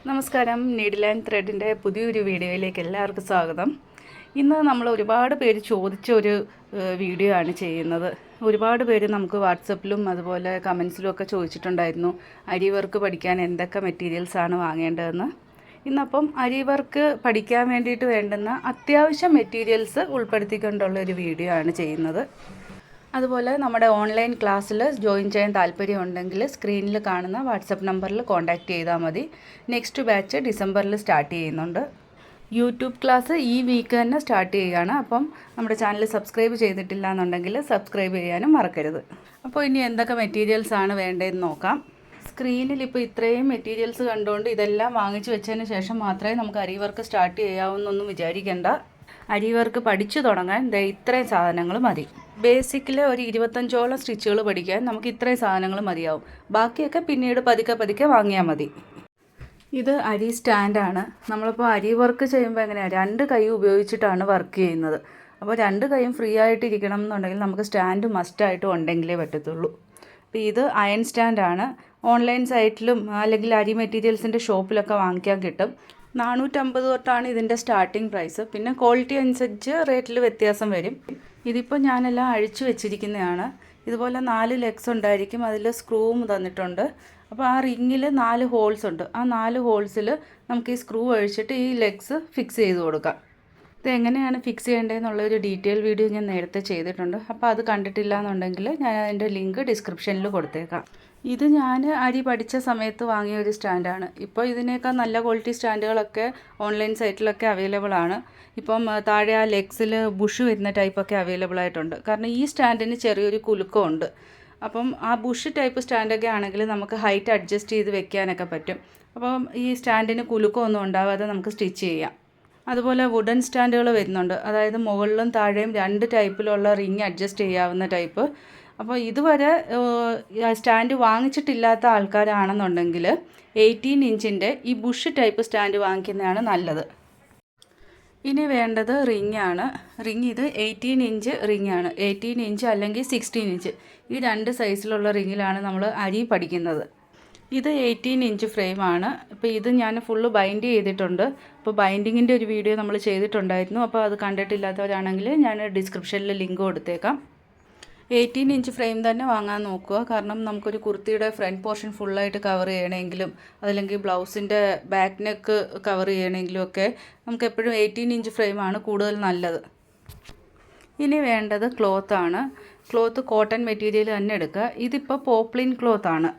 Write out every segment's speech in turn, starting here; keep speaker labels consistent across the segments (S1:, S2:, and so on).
S1: നമസ്കാരം. Needle and ത്രെഡിൻ്റെ പുതിയൊരു വീഡിയോയിലേക്ക് എല്ലാവർക്കും സ്വാഗതം. ഇന്ന് നമ്മൾ ഒരുപാട് പേര് ചോദിച്ചൊരു വീഡിയോ ആണ് ചെയ്യുന്നത്. ഒരുപാട് പേര് നമുക്ക് വാട്സപ്പിലും അതുപോലെ കമൻസിലും ഒക്കെ ചോദിച്ചിട്ടുണ്ടായിരുന്നു അരി വർക്ക് പഠിക്കാൻ എന്തൊക്കെ മെറ്റീരിയൽസാണ് വാങ്ങേണ്ടതെന്ന്. ഇന്നപ്പം അരി വർക്ക് പഠിക്കാൻ വേണ്ടിയിട്ട് വേണ്ടുന്ന അത്യാവശ്യം മെറ്റീരിയൽസ് ഉൾപ്പെടുത്തിക്കൊണ്ടുള്ള ഒരു വീഡിയോ ആണ് ചെയ്യുന്നത്. അതുപോലെ നമ്മുടെ ഓൺലൈൻ ക്ലാസ്സിൽ ജോയിൻ ചെയ്യാൻ താല്പര്യമുണ്ടെങ്കിൽ സ്ക്രീനിൽ കാണുന്ന വാട്സപ്പ് നമ്പറിൽ കോൺടാക്റ്റ് ചെയ്താൽ മതി. നെക്സ്റ്റ് ബാച്ച് ഡിസംബറിൽ സ്റ്റാർട്ട് ചെയ്യുന്നുണ്ട്. യൂട്യൂബ് ക്ലാസ് ഈ വീക്ക് തന്നെ സ്റ്റാർട്ട് ചെയ്യുകയാണ്. അപ്പം നമ്മുടെ ചാനൽ സബ്സ്ക്രൈബ് ചെയ്തിട്ടില്ല എന്നുണ്ടെങ്കിൽ സബ്സ്ക്രൈബ് ചെയ്യാനും മറക്കരുത്. അപ്പോൾ ഇനി എന്തൊക്കെ മെറ്റീരിയൽസാണ് വേണ്ടതെന്ന് നോക്കാം. സ്ക്രീനിൽ ഇപ്പോൾ ഇത്രയും മെറ്റീരിയൽസ് കണ്ടുകൊണ്ട് ഇതെല്ലാം വാങ്ങിച്ചു വെച്ചതിന് ശേഷം മാത്രമേ നമുക്ക് അരി വർക്ക് സ്റ്റാർട്ട് ചെയ്യാവുന്നൊന്നും വിചാരിക്കേണ്ട. അരി വർക്ക് പഠിച്ചു തുടങ്ങാൻ ഇത്രയും സാധനങ്ങൾ മതി. ബേസിക്കിൽ ഒരു 25ഓളം സ്റ്റിച്ചുകൾ പഠിക്കാൻ നമുക്ക് ഇത്രയും സാധനങ്ങൾ മതിയാവും. ബാക്കിയൊക്കെ പിന്നീട് പതുക്കെ വാങ്ങിയാൽ മതി. ഇത് അരി സ്റ്റാൻഡാണ്. നമ്മളിപ്പോൾ അരി വർക്ക് ചെയ്യുമ്പോൾ എങ്ങനെയാണ് 2 കൈ ഉപയോഗിച്ചിട്ടാണ് വർക്ക് ചെയ്യുന്നത്. അപ്പോൾ 2 കൈയും ഫ്രീ ആയിട്ടിരിക്കണം എന്നുണ്ടെങ്കിൽ നമുക്ക് സ്റ്റാൻഡ് മസ്റ്റായിട്ടും ഉണ്ടെങ്കിലേ പറ്റത്തുള്ളൂ. അപ്പോൾ ഇത് അയൺ സ്റ്റാൻഡാണ്. ഓൺലൈൻ സൈറ്റിലും അല്ലെങ്കിൽ അരി മെറ്റീരിയൽസിൻ്റെ ഷോപ്പിലൊക്കെ വാങ്ങിക്കാൻ കിട്ടും. 450 തൊട്ടാണ് ഇതിൻ്റെ സ്റ്റാർട്ടിംഗ് പ്രൈസ്. പിന്നെ ക്വാളിറ്റി അനുസരിച്ച് റേറ്റിൽ വ്യത്യാസം വരും. ഇതിപ്പോൾ ഞാനെല്ലാം അഴിച്ചു വെച്ചിരിക്കുന്നതാണ്. ഇതുപോലെ 4 ലെഗ്സ് ഉണ്ടായിരിക്കും. അതിൽ സ്ക്രൂവും തന്നിട്ടുണ്ട്. അപ്പോൾ ആ റിങ്ങിൽ 4 ഹോൾസ് ഉണ്ട്. ആ 4 ഹോൾസിൽ നമുക്ക് ഈ സ്ക്രൂ അഴിച്ചിട്ട് ഈ ലെഗ്സ് ഫിക്സ് ചെയ്ത് കൊടുക്കാം. ഇത് എങ്ങനെയാണ് ഫിക്സ് ചെയ്യേണ്ടതെന്നുള്ളൊരു ഡീറ്റെയിൽ വീഡിയോ ഞാൻ നേരത്തെ ചെയ്തിട്ടുണ്ട്. അപ്പോൾ അത് കണ്ടിട്ടില്ല എന്നുണ്ടെങ്കിൽ ഞാൻ അതിൻ്റെ ലിങ്ക് ഡിസ്ക്രിപ്ഷനിൽ കൊടുത്തേക്കാം. ഇത് ഞാൻ അരി പഠിച്ച സമയത്ത് വാങ്ങിയ ഒരു സ്റ്റാൻഡാണ്. ഇപ്പോൾ ഇതിനേക്കാൾ നല്ല ക്വാളിറ്റി സ്റ്റാൻഡുകളൊക്കെ ഓൺലൈൻ സൈറ്റിലൊക്കെ അവൈലബിൾ ആണ്. ഇപ്പം താഴെ ആ ലെഗ്സിൽ ബുഷ് വരുന്ന ടൈപ്പൊക്കെ അവൈലബിൾ ആയിട്ടുണ്ട്. കാരണം ഈ സ്റ്റാൻഡിന് ചെറിയൊരു കുലുക്കമുണ്ട്. അപ്പം ആ ബുഷ് ടൈപ്പ് സ്റ്റാൻഡൊക്കെ ആണെങ്കിൽ നമുക്ക് ഹൈറ്റ് അഡ്ജസ്റ്റ് ചെയ്ത് വെക്കാനൊക്കെ പറ്റും. അപ്പം ഈ സ്റ്റാൻഡിന് കുലുക്കമൊന്നും ഉണ്ടാകാതെ നമുക്ക് സ്റ്റിച്ച് ചെയ്യാം. അതുപോലെ വുഡൻ സ്റ്റാൻഡുകൾ വരുന്നുണ്ട്. അതായത് മുകളിലും താഴെയും 2 ടൈപ്പിലുള്ള റിങ് അഡ്ജസ്റ്റ് ചെയ്യാവുന്ന ടൈപ്പ്. അപ്പോൾ ഇതുവരെ സ്റ്റാൻഡ് വാങ്ങിച്ചിട്ടില്ലാത്ത ആൾക്കാരാണെന്നുണ്ടെങ്കിൽ 18 ഇഞ്ചിൻ്റെ ഈ ബുഷ് ടൈപ്പ് സ്റ്റാൻഡ് വാങ്ങിക്കുന്നതാണ് നല്ലത്. ഇനി വേണ്ടത് റിങ്ങാണ്. റിങ് ഇത് 18 ഇഞ്ച് റിങ്ങാണ്. 18 ഇഞ്ച് അല്ലെങ്കിൽ 16 ഇഞ്ച് ഈ 2 സൈസിലുള്ള റിങ്ങിലാണ് നമ്മൾ അരി പഠിക്കുന്നത്. ഇത് 18 ഇഞ്ച് ഫ്രെയിമാണ്. അപ്പോൾ ഇത് ഞാൻ ഫുള്ള് ബൈൻഡ് ചെയ്തിട്ടുണ്ട്. അപ്പോൾ ബൈൻഡിങ്ങിൻ്റെ ഒരു വീഡിയോ നമ്മൾ ചെയ്തിട്ടുണ്ടായിരുന്നു. അപ്പോൾ അത് കണ്ടിട്ടില്ലാത്തവരാണെങ്കിൽ ഞാൻ ഡിസ്ക്രിപ്ഷനിൽ ലിങ്ക് കൊടുത്തേക്കാം. 18 ഇഞ്ച് ഫ്രെയിം തന്നെ വാങ്ങാൻ നോക്കുക. കാരണം നമുക്കൊരു കുർത്തിയുടെ ഫ്രണ്ട് പോർഷൻ ഫുള്ളായിട്ട് കവർ ചെയ്യണമെങ്കിലും അതല്ലെങ്കിൽ ബ്ലൗസിൻ്റെ ബാക്ക് നെക്ക് കവർ ചെയ്യണമെങ്കിലും ഒക്കെ നമുക്ക് എപ്പോഴും 18 ഇഞ്ച് ഫ്രെയിമാണ് കൂടുതൽ നല്ലത്. ഇനി വേണ്ടത് ക്ലോത്താണ്. ക്ലോത്ത് കോട്ടൺ മെറ്റീരിയൽ തന്നെ എടുക്കുക. ഇതിപ്പോൾ പോപ്ലിൻ ക്ലോത്താണ്.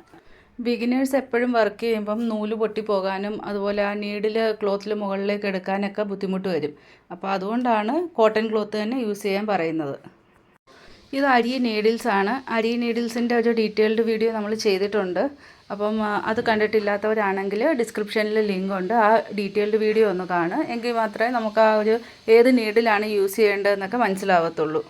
S1: ബിഗിനേഴ്സ് എപ്പോഴും വർക്ക് ചെയ്യുമ്പം നൂല് പൊട്ടിപ്പോകാനും അതുപോലെ ആ നീഡിൽ ക്ലോത്തിൽ മുകളിലേക്ക് എടുക്കാനൊക്കെ ബുദ്ധിമുട്ട് വരും. അപ്പോൾ അതുകൊണ്ടാണ് കോട്ടൺ ക്ലോത്ത് തന്നെ യൂസ് ചെയ്യാൻ പറയുന്നത്. ഇത് അരി നീഡിൽസ് ആണ്. അരി നീഡിൽസിൻ്റെ ഒരു ഡീറ്റെയിൽഡ് വീഡിയോ നമ്മൾ ചെയ്തിട്ടുണ്ട്. അപ്പം അത് കണ്ടിട്ടില്ലാത്തവരാണെങ്കിൽ ഡിസ്ക്രിപ്ഷനിൽ ലിങ്ക് ഉണ്ട്. ആ ഡീറ്റെയിൽഡ് വീഡിയോ ഒന്ന് കാണുക. എങ്കിൽ മാത്രമേ നമുക്ക് ആ ഒരു ഏത് നീഡിലാണ് യൂസ് ചെയ്യേണ്ടതെന്നൊക്കെ മനസ്സിലാവത്തുള്ളൂ.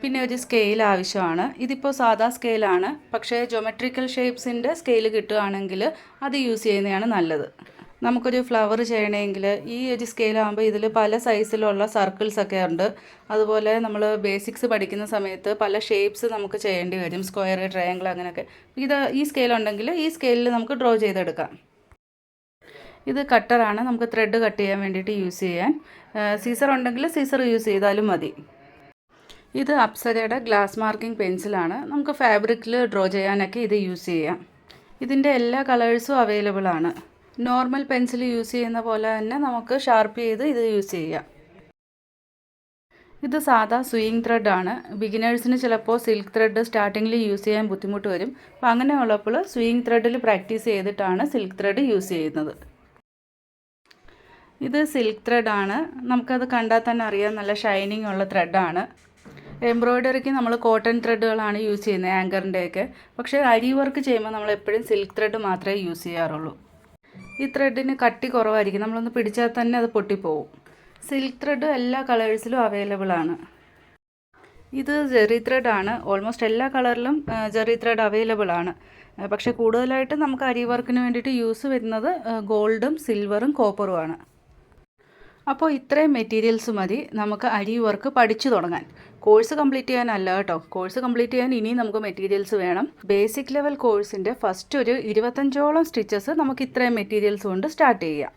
S1: പിന്നെ ഒരു സ്കെയിൽ ആവശ്യമാണ്. ഇതിപ്പോൾ സാധാ സ്കെയിലാണ്. പക്ഷേ ജോമെട്രിക്കൽ ഷേപ്സിൻ്റെ സ്കെയിൽ കിട്ടുകയാണെങ്കിൽ അത് യൂസ് ചെയ്യുന്നതാണ് നല്ലത്. നമുക്കൊരു ഫ്ലവർ ചെയ്യണമെങ്കിൽ ഈ ഒരു സ്കെയിലാകുമ്പോൾ ഇതിൽ പല സൈസിലുള്ള സർക്കിൾസൊക്കെ ഉണ്ട്. അതുപോലെ നമ്മൾ ബേസിക്സ് പഠിക്കുന്ന സമയത്ത് പല ഷേപ്സ് നമുക്ക് ചെയ്യേണ്ടി വരും. സ്ക്വയർ, ട്രയാങ്കിൾ അങ്ങനെയൊക്കെ. ഈ സ്കെയിലുണ്ടെങ്കിൽ ഈ സ്കെയിലിൽ നമുക്ക് ഡ്രോ ചെയ്തെടുക്കാം. ഇത് കട്ടറാണ്. നമുക്ക് ത്രെഡ് കട്ട് ചെയ്യാൻ വേണ്ടിയിട്ട് യൂസ് ചെയ്യാൻ. സീസർ ഉണ്ടെങ്കിൽ സീസർ യൂസ് ചെയ്താലും മതി. ഇത് അപ്സരയുടെ ഗ്ലാസ് മാർക്കിംഗ് പെൻസിലാണ്. നമുക്ക് ഫാബ്രിക്കിൽ ഡ്രോ ചെയ്യാനൊക്കെ ഇത് യൂസ് ചെയ്യാം. ഇതിൻ്റെ എല്ലാ കളേഴ്സും അവൈലബിൾ ആണ്. നോർമൽ പെൻസിൽ യൂസ് ചെയ്യുന്ന പോലെ തന്നെ നമുക്ക് ഷാർപ്പ് ചെയ്ത് ഇത് യൂസ് ചെയ്യാം. ഇത് സാധാ സ്വിങ് ത്രെഡാണ്. ബിഗിനേഴ്സിന് ചിലപ്പോൾ സിൽക്ക് ത്രെഡ് സ്റ്റാർട്ടിങ്ങിൽ യൂസ് ചെയ്യാൻ ബുദ്ധിമുട്ട് വരും. അപ്പോൾ അങ്ങനെയുള്ളപ്പോൾ സ്വിങ് ത്രെഡിൽ പ്രാക്ടീസ് ചെയ്തിട്ടാണ് സിൽക്ക് ത്രെഡ് യൂസ് ചെയ്യുന്നത്. ഇത് സിൽക്ക് ത്രെഡാണ്. നമുക്കത് കണ്ടാൽ തന്നെ അറിയാം, നല്ല ഷൈനിങ് ഉള്ള ത്രെഡാണ്. എംബ്രോയ്ഡറിക്ക് നമ്മൾ കോട്ടൺ ത്രെഡുകളാണ് യൂസ് ചെയ്യുന്നത്, ആങ്കറിൻ്റെയൊക്കെ. പക്ഷേ അരി വർക്ക് ചെയ്യുമ്പോൾ നമ്മൾ എപ്പോഴും സിൽക്ക് ത്രെഡ് മാത്രമേ യൂസ് ചെയ്യാറുള്ളൂ. ഈ ത്രെഡിന് കട്ടി കുറവായിരിക്കും. നമ്മളൊന്ന് പിടിച്ചാൽ തന്നെ അത് പൊട്ടിപ്പോവും. സിൽക്ക് ത്രെഡ് എല്ലാ കളേഴ്സിലും അവൈലബിൾ ആണ്. ഇത് ജെറി ത്രെഡാണ്. ഓൾമോസ്റ്റ് എല്ലാ കളറിലും ജെറി ത്രെഡ് അവൈലബിൾ ആണ്. പക്ഷേ കൂടുതലായിട്ട് നമുക്ക് അരി വർക്കിന് വേണ്ടിയിട്ട് യൂസ് വരുന്നത് ഗോൾഡും സിൽവറും കോപ്പറുമാണ്. അപ്പോൾ ഇത്രയും മെറ്റീരിയൽസ് മതി നമുക്ക് അരി വർക്ക് പഠിച്ചു തുടങ്ങാൻ. കോഴ്സ് കംപ്ലീറ്റ് ചെയ്യാനല്ല കേട്ടോ. കോഴ്സ് കംപ്ലീറ്റ് ചെയ്യാൻ ഇനിയും നമുക്ക് മെറ്റീരിയൽസ് വേണം. ബേസിക് ലെവൽ കോഴ്സിൻ്റെ ഫസ്റ്റ് ഒരു 25ഓളം സ്റ്റിച്ചസ് നമുക്ക് ഇത്രയും മെറ്റീരിയൽസ് കൊണ്ട് സ്റ്റാർട്ട് ചെയ്യാം.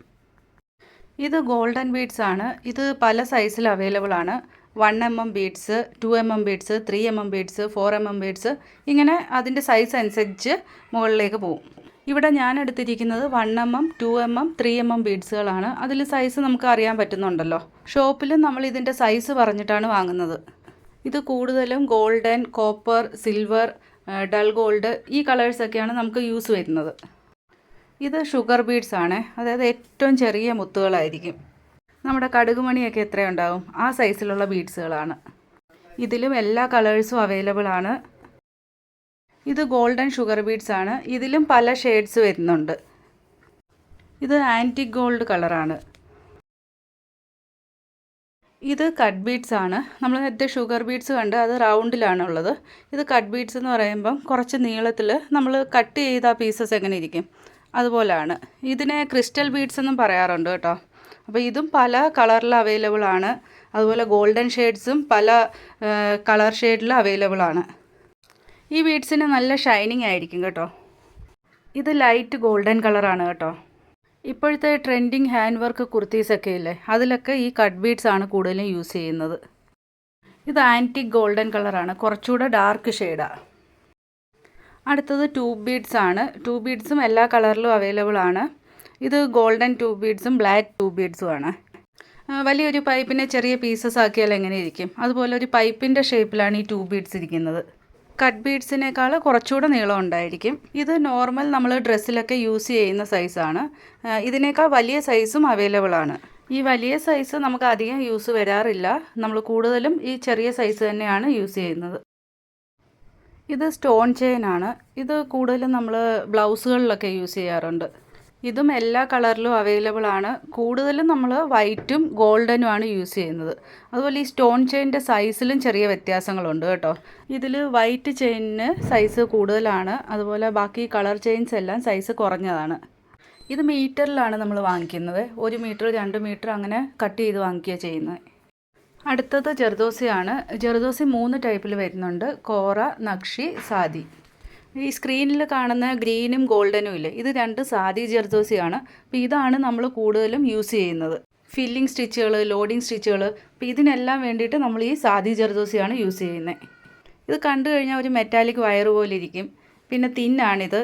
S1: ഇത് ഗോൾഡൻ ബീഡ്സ് ആണ്. ഇത് പല സൈസിൽ അവൈലബിൾ ആണ്. 1mm beads, 2mm beads, 3mm beads, 4mm beads, ഇങ്ങനെ അതിൻ്റെ സൈസ് അനുസരിച്ച് മുകളിലേക്ക് പോകും. ഇവിടെ ഞാൻ എടുത്തിരിക്കുന്നത് 1mm, 2mm, 3mm ബീഡ്സുകളാണ്. അതിൽ സൈസ് നമുക്ക് അറിയാൻ പറ്റുന്നുണ്ടല്ലോ. ഷോപ്പിൽ നമ്മൾ ഇതിൻ്റെ സൈസ് പറഞ്ഞിട്ടാണ് വാങ്ങുന്നത്. ഇത് കൂടുതലും golden, copper, silver, dull gold, ഈ കളേഴ്സൊക്കെയാണ് നമുക്ക് യൂസ് വരുന്നത്. ഇത് ഷുഗർ ബീഡ്സ് ആണ്. അതായത് ഏറ്റവും ചെറിയ മുത്തുകളായിരിക്കും. നമ്മുടെ കടുകുമണിയൊക്കെ എത്രയുണ്ടാവും ആ സൈസിലുള്ള ബീഡ്സുകളാണ്. ഇതിലും എല്ലാ കളേഴ്സും അവൈലബിൾ ആണ്. ഇത് ഗോൾഡൻ ഷുഗർ ബീഡ്സ് ആണ്. ഇതിലും പല ഷെയ്ഡ്സ് വരുന്നുണ്ട്. ഇത് ആൻറ്റിക് ഗോൾഡ് കളറാണ്. ഇത് കട്ട് ബീഡ്സ് ആണ്. നമ്മൾ നേരത്തെ ഷുഗർ ബീഡ്സ് കണ്ട് അത് റൗണ്ടിലാണ് ഉള്ളത്. ഇത് കട്ട് ബീഡ്സ് എന്ന് പറയുമ്പം കുറച്ച് നീളത്തിൽ നമ്മൾ കട്ട് ചെയ്ത പീസസ് എങ്ങനെ ഇരിക്കും അതുപോലെയാണ്. ഇതിനെ ക്രിസ്റ്റൽ ബീഡ്സ് എന്നും പറയാറുണ്ട് കേട്ടോ. അപ്പോൾ ഇതും പല കളറിൽ അവൈലബിൾ ആണ്. അതുപോലെ ഗോൾഡൻ ഷെയ്ഡ്സും പല കളർ ഷെയ്ഡിൽ അവൈലബിൾ ആണ്. ഈ ബീഡ്സിന് നല്ല ഷൈനിങ് ആയിരിക്കും കേട്ടോ. ഇത് ലൈറ്റ് ഗോൾഡൻ കളറാണ് കേട്ടോ. ഇപ്പോഴത്തെ ട്രെൻഡിങ് ഹാൻഡ് വർക്ക് കുർത്തീസൊക്കെ ഇല്ലേ, അതിലൊക്കെ ഈ കട്ട് ബീഡ്സ് ആണ് കൂടുതലും യൂസ് ചെയ്യുന്നത്. ഇത് ആൻറ്റിക് ഗോൾഡൻ കളറാണ്, കുറച്ചുകൂടെ ഡാർക്ക് ഷെയ്ഡാണ്. അടുത്തത് ട്യൂബ് ബീഡ്സ് ആണ്. ട്യൂബ് ബീഡ്സും എല്ലാ കളറിലും അവൈലബിൾ ആണ്. ഇത് ഗോൾഡൻ ട്യൂബ് ബീഡ്സും ബ്ലാക്ക് ട്യൂബ് ബീഡ്സും ആണ്. വലിയൊരു പൈപ്പിനെ ചെറിയ പീസസ് ആക്കിയാൽ എങ്ങനെ ഇരിക്കും അതുപോലെ ഒരു പൈപ്പിൻ്റെ ഷേപ്പിലാണ് ഈ ട്യൂബ് ബീഡ്സ് ഇരിക്കുന്നത്. കട്ട് ബീഡ്സിനേക്കാൾ കുറച്ചുകൂടെ നീളം ഉണ്ടായിരിക്കും. ഇത് നോർമൽ നമ്മൾ ഡ്രസ്സിലൊക്കെ യൂസ് ചെയ്യുന്ന സൈസാണ്. ഇതിനേക്കാൾ വലിയ സൈസും അവൈലബിൾ ആണ്. ഈ വലിയ സൈസ് നമുക്ക് അധികം യൂസ് വരാറില്ല. നമ്മൾ കൂടുതലും ഈ ചെറിയ സൈസ് തന്നെയാണ് യൂസ് ചെയ്യുന്നത്. ഇത് സ്റ്റോൺ ചെയിൻ ആണ്. ഇത് കൂടുതലും നമ്മൾ ബ്ലൗസുകളിലൊക്കെ യൂസ് ചെയ്യാറുണ്ട്. ഇതും എല്ലാ കളറിലും അവൈലബിൾ ആണ്. കൂടുതലും നമ്മൾ വൈറ്റും ഗോൾഡനുമാണ് യൂസ് ചെയ്യുന്നത്. അതുപോലെ ഈ സ്റ്റോൺ ചെയിൻ്റെ സൈസിലും ചെറിയ വ്യത്യാസങ്ങളുണ്ട് കേട്ടോ. ഇതിൽ വൈറ്റ് ചെയിനിന് സൈസ് കൂടുതലാണ്. അതുപോലെ ബാക്കി കളർ ചെയിൻസ് എല്ലാം സൈസ് കുറഞ്ഞതാണ്. ഇത് മീറ്ററിലാണ് നമ്മൾ വാങ്ങിക്കുന്നത്. 1 മീറ്റർ 2 മീറ്റർ അങ്ങനെ കട്ട് ചെയ്ത് വാങ്ങിക്കുക ചെയ്യുന്നത്. അടുത്തത് ജർദോസിയാണ്. ജർദോസി 3 ടൈപ്പിൽ വരുന്നുണ്ട്: കോറ, നക്ഷി, സാദി. ഈ സ്ക്രീനിൽ കാണുന്ന ഗ്രീനും ഗോൾഡനും ഇല്ലേ, ഇത് 2 സാദി ജർദോസിയാണ്. അപ്പോൾ ഇതാണ് നമ്മൾ കൂടുതലും യൂസ് ചെയ്യുന്നത്. ഫില്ലിംഗ് സ്റ്റിച്ചുകൾ, ലോഡിംഗ് സ്റ്റിച്ചുകൾ, അപ്പോൾ ഇതിനെല്ലാം വേണ്ടിയിട്ട് നമ്മൾ ഈ സാദി ജർദോസിയാണ് യൂസ് ചെയ്യുന്നത്. ഇത് കണ്ടു കഴിഞ്ഞാൽ ഒരു മെറ്റാലിക് വയർ പോലെ ഇരിക്കും. പിന്നെ തിന്നാണിത്.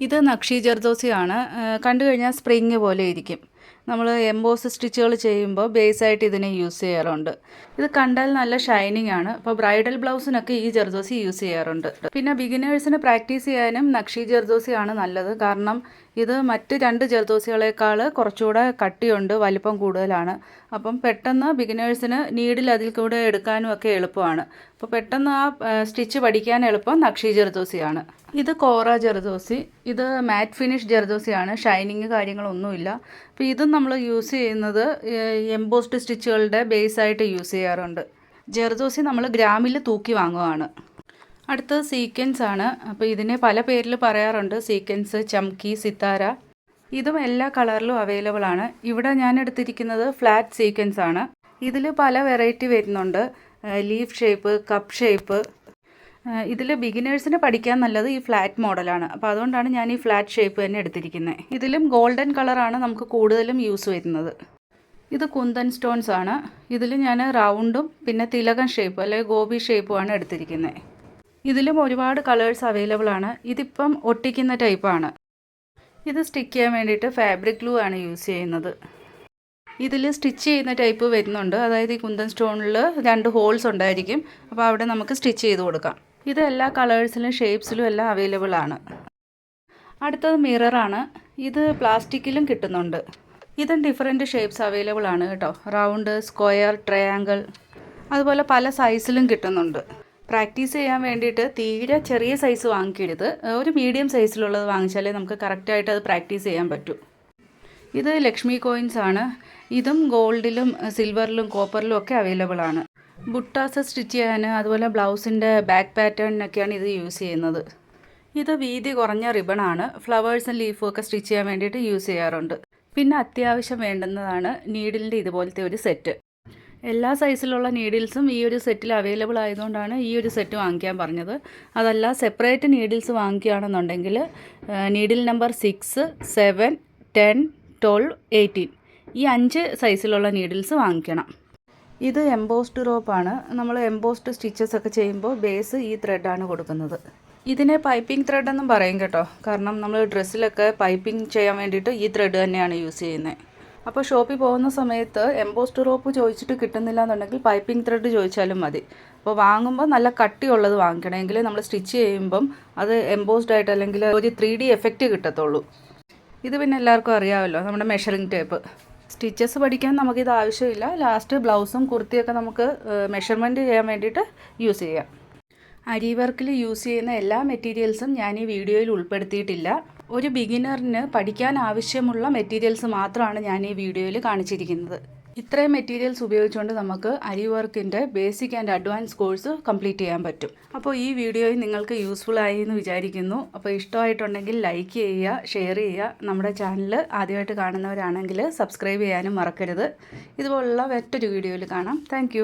S1: ഇത് നക്ഷി ജർദോസിയാണ്. കണ്ടു കഴിഞ്ഞാൽ സ്പ്രിങ് പോലെ ഇരിക്കും. നമ്മൾ എംബോസ് സ്റ്റിച്ചുകൾ ചെയ്യുമ്പോൾ ബേസായിട്ട് ഇതിനെ യൂസ് ചെയ്യാറുണ്ട്. ഇത് കണ്ടാൽ നല്ല ഷൈനിങ് ആണ്. അപ്പോൾ ബ്രൈഡൽ ബ്ലൗസിനൊക്കെ ഈ ജർദോസി യൂസ് ചെയ്യാറുണ്ട്. പിന്നെ ബിഗിനേഴ്സിന് പ്രാക്ടീസ് ചെയ്യാനും നക്ഷി ജർദോസിയാണ് നല്ലത്. കാരണം ഇത് മറ്റ് 2 ജർദോസികളേക്കാൾ കുറച്ചുകൂടെ കട്ടിയുണ്ട്, വലിപ്പം കൂടുതലാണ്. അപ്പം പെട്ടെന്ന് ബിഗിനേഴ്സിന് നീഡിൽ അതിൽ കൂടെ എടുക്കാനും ഒക്കെ എളുപ്പമാണ്. അപ്പോൾ പെട്ടെന്ന് ആ സ്റ്റിച്ച് പഠിക്കാൻ എളുപ്പം നക്ഷി ജർദോസിയാണ്. ഇത് കോറ ജർദോസി. ഇത് മാറ്റ് ഫിനിഷ് ജർദോസിയാണ്. ഷൈനിങ് കാര്യങ്ങളൊന്നുമില്ല. അപ്പോൾ ഇതും നമ്മൾ യൂസ് ചെയ്യുന്നത് എംബോസ്ഡ് സ്റ്റിച്ചുകളുടെ ബേസായിട്ട് യൂസ് ചെയ്യാറുണ്ട്. ജർദോസി നമ്മൾ ഗ്രാമിൽ തൂക്കി വാങ്ങുകയാണ്. അടുത്തത് സീക്വൻസ് ആണ്. അപ്പോൾ ഇതിനെ പല പേരിൽ പറയാറുണ്ട്: സീക്വൻസ്, ചംക്കി, സിത്താര. ഇതും എല്ലാ കളറിലും അവൈലബിൾ ആണ്. ഇവിടെ ഞാൻ എടുത്തിരിക്കുന്നത് ഫ്ലാറ്റ് സീക്വൻസ് ആണ്. ഇതിൽ പല വെറൈറ്റി വരുന്നുണ്ട്: ലീഫ് ഷേപ്പ്, കപ്പ് ഷേപ്പ്. ഇതിൽ ബിഗിനേഴ്സിന് പഠിക്കാൻ നല്ലത് ഈ ഫ്ലാറ്റ് മോഡലാണ്. അപ്പോൾ അതുകൊണ്ടാണ് ഞാൻ ഈ ഫ്ലാറ്റ് ഷേപ്പ് തന്നെ എടുത്തിരിക്കുന്നത്. ഇതിലും ഗോൾഡൻ കളറാണ് നമുക്ക് കൂടുതലും യൂസ് വരുന്നത്. ഇത് കുന്തൻ സ്റ്റോൺസ് ആണ്. ഇതിൽ ഞാൻ റൗണ്ടും പിന്നെ തിലകൻ ഷേപ്പ് അല്ലെങ്കിൽ ഗോപി ഷേപ്പുമാണ് എടുത്തിരിക്കുന്നത്. ഇതിലും ഒരുപാട് കളേഴ്സ് അവൈലബിൾ ആണ്. ഇതിപ്പം ഒട്ടിക്കുന്ന ടൈപ്പാണ്. ഇത് സ്റ്റിക്ക് ചെയ്യാൻ വേണ്ടിയിട്ട് ഫാബ്രിക് ഗ്ലൂ ആണ് യൂസ് ചെയ്യുന്നത്. ഇതിൽ സ്റ്റിച്ച് ചെയ്യുന്ന ടൈപ്പ് വരുന്നുണ്ട്. അതായത് ഈ കുന്തൻ സ്റ്റോണിൽ 2 ഹോൾസ് ഉണ്ടായിരിക്കും. അപ്പോൾ അവിടെ നമുക്ക് സ്റ്റിച്ച് ചെയ്ത് കൊടുക്കാം. ഇത് എല്ലാ കളേഴ്സിലും ഷേപ്സിലും എല്ലാം അവൈലബിൾ ആണ്. അടുത്തത് മിററാണ്. ഇത് പ്ലാസ്റ്റിക്കിലും കിട്ടുന്നുണ്ട്. ഇതും ഡിഫറെൻറ്റ് ഷേപ്സ് അവൈലബിൾ ആണ് കേട്ടോ. റൗണ്ട്, സ്ക്വയർ, ട്രയാങ്കിൾ, അതുപോലെ പല സൈസിലും കിട്ടുന്നുണ്ട്. പ്രാക്ടീസ് ചെയ്യാൻ വേണ്ടിയിട്ട് തീരെ ചെറിയ സൈസ് വാങ്ങിക്കരുത്. ഒരു മീഡിയം സൈസിലുള്ളത് വാങ്ങിച്ചാലേ നമുക്ക് കറക്റ്റായിട്ട് അത് പ്രാക്ടീസ് ചെയ്യാൻ പറ്റൂ. ഇത് ലക്ഷ്മി കോയിൻസ് ആണ്. ഇതും ഗോൾഡിലും സിൽവറിലും കോപ്പറിലും ഒക്കെ അവൈലബിൾ ആണ്. ബുട്ടാസ് സ്റ്റിച്ച് ചെയ്യാൻ, അതുപോലെ ബ്ലൗസിൻ്റെ ബാക്ക് പാറ്റേണിനൊക്കെയാണ് ഇത് യൂസ് ചെയ്യുന്നത്. ഇത് വീതി കുറഞ്ഞ റിബണാണ്. ഫ്ലവേഴ്സും ലീഫും ഒക്കെ സ്റ്റിച്ച് ചെയ്യാൻ വേണ്ടിയിട്ട് യൂസ് ചെയ്യാറുണ്ട്. പിന്നെ അത്യാവശ്യം വേണ്ടുന്നതാണ് നീഡിലിൻ്റെ ഇതുപോലത്തെ ഒരു സെറ്റ്. എല്ലാ സൈസിലുള്ള നീഡിൽസും ഈ ഒരു സെറ്റിൽ അവൈലബിൾ ആയതുകൊണ്ടാണ് ഈ ഒരു സെറ്റ് വാങ്ങിക്കാൻ പറഞ്ഞത്. അതല്ല സെപ്പറേറ്റ് നീഡിൽസ് വാങ്ങിക്കുകയാണെന്നുണ്ടെങ്കിൽ നീഡിൽ നമ്പർ 6, 7, 10, 12, 18 ഈ 5 സൈസിലുള്ള നീഡിൽസ് വാങ്ങിക്കണം. ഇത് എംബോസ്ഡ് റോപ്പാണ്. നമ്മൾ എംബോസ്ഡ് സ്റ്റിച്ചസ് ഒക്കെ ചെയ്യുമ്പോൾ ബേസ് ഈ ത്രെഡാണ് കൊടുക്കുന്നത്. ഇതിനെ പൈപ്പിംഗ് ത്രെഡ് എന്നും പറയും കേട്ടോ. കാരണം നമ്മൾ ഡ്രസ്സിലൊക്കെ പൈപ്പിംഗ് ചെയ്യാൻ വേണ്ടിയിട്ട് ഈ ത്രെഡ് തന്നെയാണ് യൂസ് ചെയ്യുന്നത്. അപ്പോൾ ഷോപ്പിൽ പോകുന്ന സമയത്ത് എംബോസ്ഡ് റോപ്പ് ചോദിച്ചിട്ട് കിട്ടുന്നില്ല എന്നുണ്ടെങ്കിൽ പൈപ്പിംഗ് ത്രെഡ് ചോദിച്ചാലും മതി. അപ്പോൾ വാങ്ങുമ്പോൾ നല്ല കട്ടിയുള്ളത് വാങ്ങിക്കണം, എങ്കിൽ നമ്മൾ സ്റ്റിച്ച് ചെയ്യുമ്പം അത് എംബോസ്ഡ് ആയിട്ട് അല്ലെങ്കിൽ ഒരു 3D എഫക്റ്റ് കിട്ടത്തുള്ളൂ. ഇത് പിന്നെ എല്ലാവർക്കും അറിയാമല്ലോ, നമ്മുടെ മെഷറിംഗ് ടേപ്പ്. സ്റ്റിച്ചസ് പഠിക്കാൻ നമുക്കിത് ആവശ്യമില്ല. ലാസ്റ്റ് ബ്ലൗസും കുർത്തിയൊക്കെ നമുക്ക് മെഷർമെൻറ്റ് ചെയ്യാൻ വേണ്ടിയിട്ട് യൂസ് ചെയ്യാം. അരി വർക്കിൽ യൂസ് ചെയ്യുന്ന എല്ലാ മെറ്റീരിയൽസും ഞാൻ ഈ വീഡിയോയിൽ ഉൾപ്പെടുത്തിയിട്ടില്ല. ഒരു ബിഗിനറിന് പഠിക്കാൻ ആവശ്യമുള്ള മെറ്റീരിയൽസ് മാത്രമാണ് ഞാൻ ഈ വീഡിയോയിൽ കാണിച്ചിരിക്കുന്നത്. ഇത്രയും മെറ്റീരിയൽസ് ഉപയോഗിച്ചുകൊണ്ട് നമുക്ക് അരി വർക്കിൻ്റെ basic and advance course complete ചെയ്യാൻ പറ്റും. അപ്പോൾ ഈ വീഡിയോയിൽ നിങ്ങൾക്ക് യൂസ്ഫുൾ ആയി എന്ന് വിചാരിക്കുന്നു. അപ്പോൾ ഇഷ്ടമായിട്ടുണ്ടെങ്കിൽ ലൈക്ക് ചെയ്യുക, ഷെയർ ചെയ്യുക. നമ്മുടെ ചാനൽ ആദ്യമായിട്ട് കാണുന്നവരാണെങ്കിൽ സബ്സ്ക്രൈബ് ചെയ്യാനും മറക്കരുത്. ഇതുപോലുള്ള മറ്റൊരു വീഡിയോയിൽ കാണാം. താങ്ക്